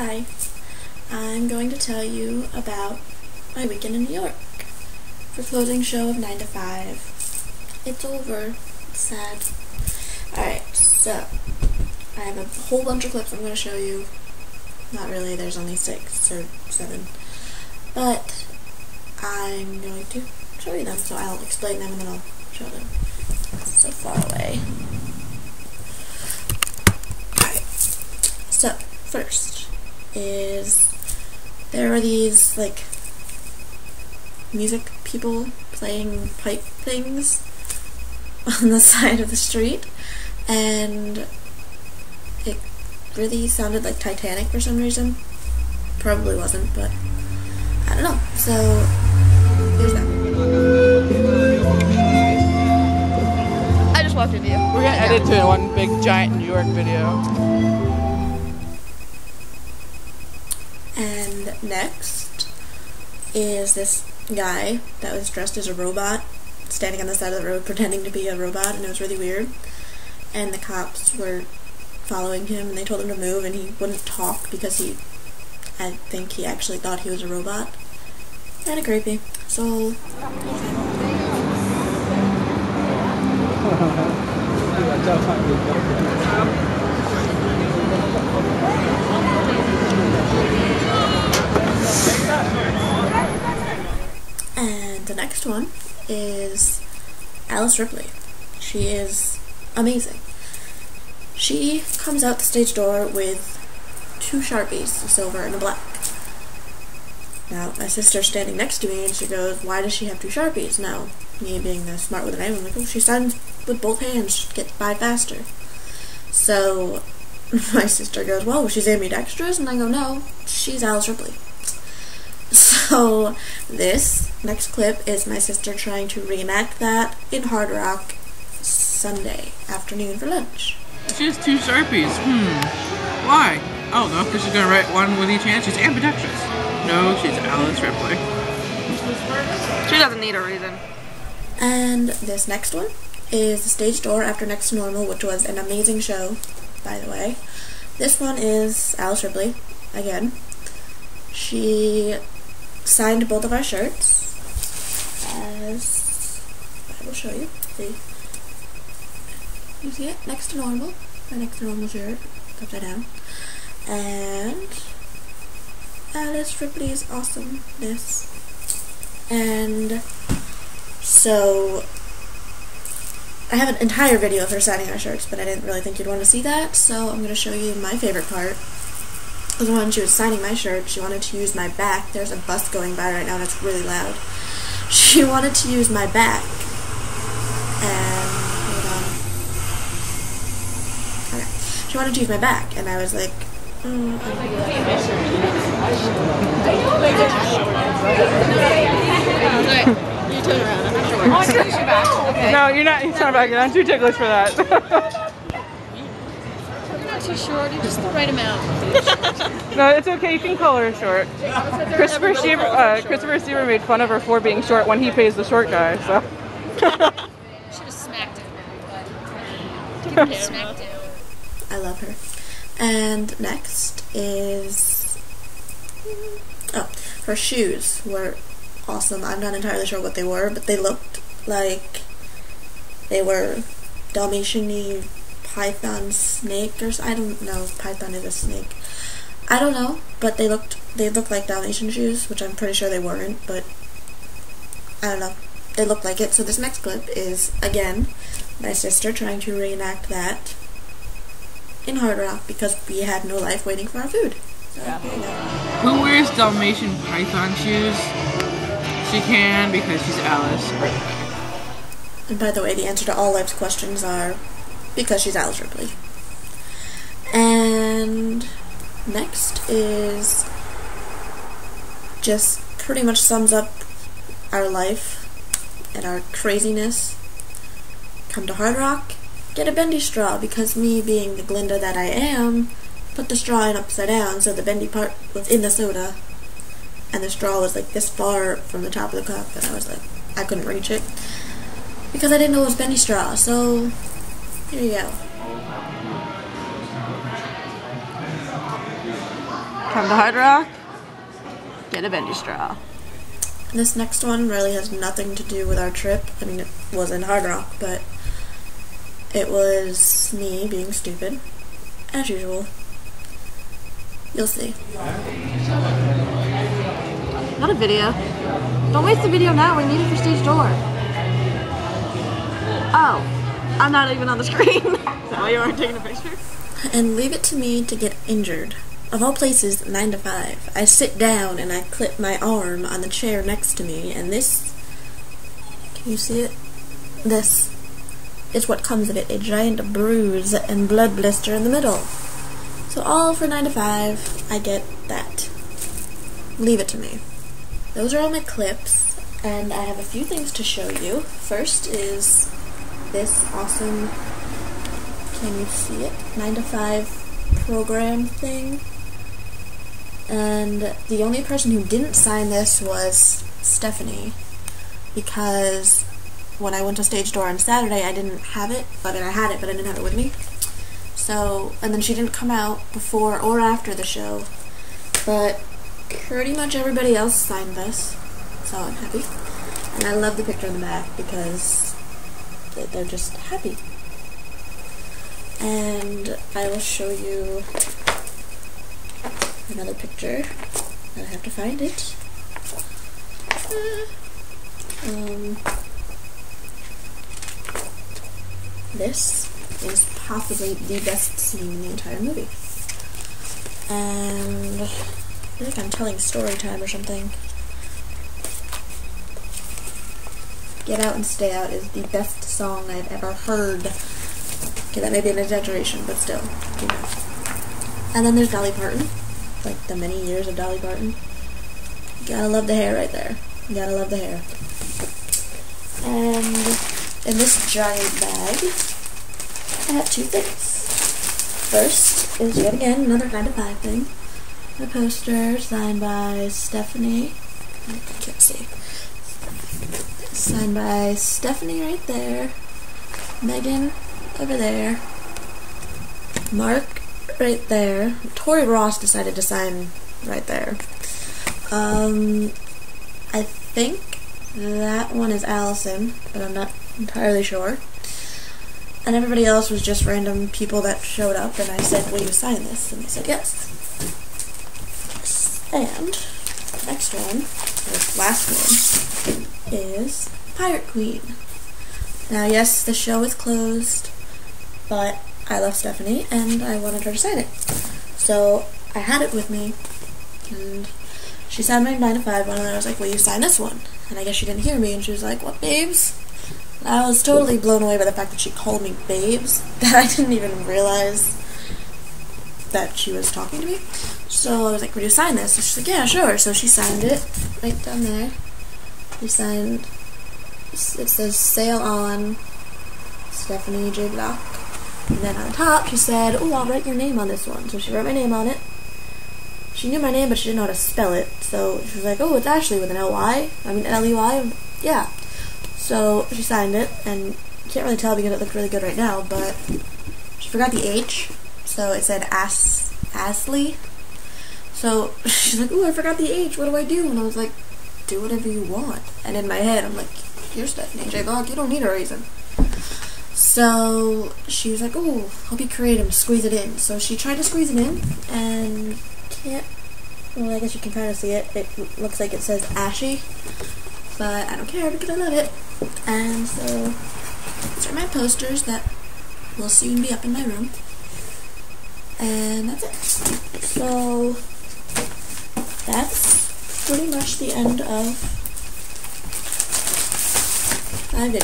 Hi, I'm going to tell you about my weekend in New York. The closing show of 9 to 5. It's over. It's sad. Alright, so I have a whole bunch of clips I'm going to show you. Not really, there's only 6 or 7. But I'm going to show you them, so I'll explain them and then I'll show them. It's so far away. Alright, so first is there are these like music people playing pipe things on the side of the street, and it really sounded like Titanic for some reason. Probably wasn't, but I don't know. So here's that. I just watched a video. We're gonna edit to one big giant New York video. And next is this guy that was dressed as a robot standing on the side of the road pretending to be a robot, and it was really weird. And the cops were following him and they told him to move, and he wouldn't talk because I think he actually thought he was a robot. Kinda creepy. So and the next one is Alice Ripley. She is amazing. She comes out the stage door with 2 Sharpies, a silver and a black. Now, my sister's standing next to me and she goes, "Why does she have 2 Sharpies?" Now, me being the smart with an I'm like, "Oh, she signs with both hands to get by faster." So my sister goes, "Well, she's ambidextrous?" And I go, "No, she's Alice Ripley." So this next clip is my sister trying to reenact that in Hard Rock Sunday afternoon for lunch. She has 2 Sharpies. Why? Oh no, because she's gonna write one with each hand. She's ambidextrous. No, she's Alice Ripley. She doesn't need a reason. And this next one is The Stage Door After Next to Normal, which was an amazing show, by the way. This one is Alice Ripley, again. She signed both of our shirts, as I will show you. See? You see it? Next to normal. My next to normal shirt. Upside down. And Alice Ripley's awesomeness. And so I have an entire video of her signing our shirts, but I didn't really think you'd want to see that, so I'm going to show you my favorite part. Because when she was signing my shirt, she wanted to use my back. There's a bus going by right now and it's really loud. She wanted to use my back. And, hold on. Okay. She wanted to use my back, and I was like, You turn around. I'm not sure. Oh, I can use your back. Okay. No, you're not back. I'm too ticklish for that. You're not too short. You're just the right amount. No, it's okay. You can call her short. Christopher Seaver made fun of her for being short when he pays the short guy. So. Should have smacked him. Smacked him. I love her. And next is, her shoes were awesome. I'm not entirely sure what they were, but they looked like they were Dalmatian-y python snake, or I don't know if python is a snake. I don't know, but they looked like Dalmatian shoes, which I'm pretty sure they weren't, but I don't know. They looked like it. So this next clip is, again, my sister trying to reenact that in Hard Rock because we had no life waiting for our food. So, Yeah. here you go. Who wears Dalmatian python shoes? She can because she's Alice. And by the way, the answer to all life's questions are because she's Alice Ripley. And next is just pretty much sums up our life and our craziness. Come to Hard Rock, get a bendy straw, because me being the Glinda that I am, put the straw in upside down so the bendy part was in the soda and the straw was like this far from the top of the cup, and I was like, I couldn't reach it because I didn't know it was bendy straw. So here you go. Come to Hard Rock, get a bendy straw. This next one really has nothing to do with our trip. I mean, it was in Hard Rock, but it was me being stupid, as usual. You'll see. Not a video. Don't waste the video now, we need it for stage door. Oh, I'm not even on the screen. Is that why you weren't taking a picture? And leave it to me to get injured. Of all places, 9 to 5. I sit down and I clip my arm on the chair next to me, and this, can you see it? This is what comes of it, a giant bruise and blood blister in the middle. So all for 9 to 5, I get that. Leave it to me. Those are all my clips, and I have a few things to show you. First is this awesome, can you see it, 9 to 5 program thing. And the only person who didn't sign this was Stephanie, because when I went to Stage Door on Saturday, I didn't have it. I mean, I had it, but I didn't have it with me. So, and then she didn't come out before or after the show, but pretty much everybody else signed this, so I'm happy. And I love the picture in the back because they're just happy. And I will show you another picture. I have to find it. This is possibly the best scene in the entire movie. And I feel like I'm telling story time or something. Get Out and Stay Out is the best song I've ever heard. Okay, that may be an exaggeration, but still, you know. And then there's Dolly Parton. Like the many years of Dolly Parton. You gotta love the hair right there. You gotta love the hair. And in this giant bag, I have two things. First is yet again another 9 to 5 thing. A poster signed by Stephanie. I can't see. Signed by Stephanie right there. Megan over there. Mark right there. Tori Ross decided to sign right there. I think that one is Allison, but I'm not entirely sure. And everybody else was just random people that showed up, and I said, will you sign this? And they said yes. And the next one, or last one, is Pirate Queen. Now yes, the show is closed, but I love Stephanie, and I wanted her to sign it. So I had it with me, and she signed my 9 to 5 one, and I was like, will you sign this one? And I guess she didn't hear me, and she was like, what, babes? And I was totally blown away by the fact that she called me babes, that I didn't even realize that she was talking to me. So I was like, would you sign this? And she's like, yeah, sure. So she signed it right down there. She signed, it says Sail On, Stephanie J. Block. And then on top, she said, oh, I'll write your name on this one. So she wrote my name on it. She knew my name, but she didn't know how to spell it. So she was like, oh, it's Ashley with an L-Y. I mean, L-E-Y. Yeah. So she signed it, and you can't really tell because it looked really good right now, but she forgot the H. So it said Ashley. So she's like, oh, I forgot the H. What do I do? And I was like, do whatever you want. And in my head, I'm like, you're Stephanie J. Block. You don't need a reason. So she was like, oh, I'll be creative, squeeze it in. So she tried to squeeze it in, and can't, well, I guess you can kind of see it. It looks like it says Ashy, but I don't care because I love it. And so these are my posters that will soon be up in my room. And that's it. So that's pretty much the end of my video.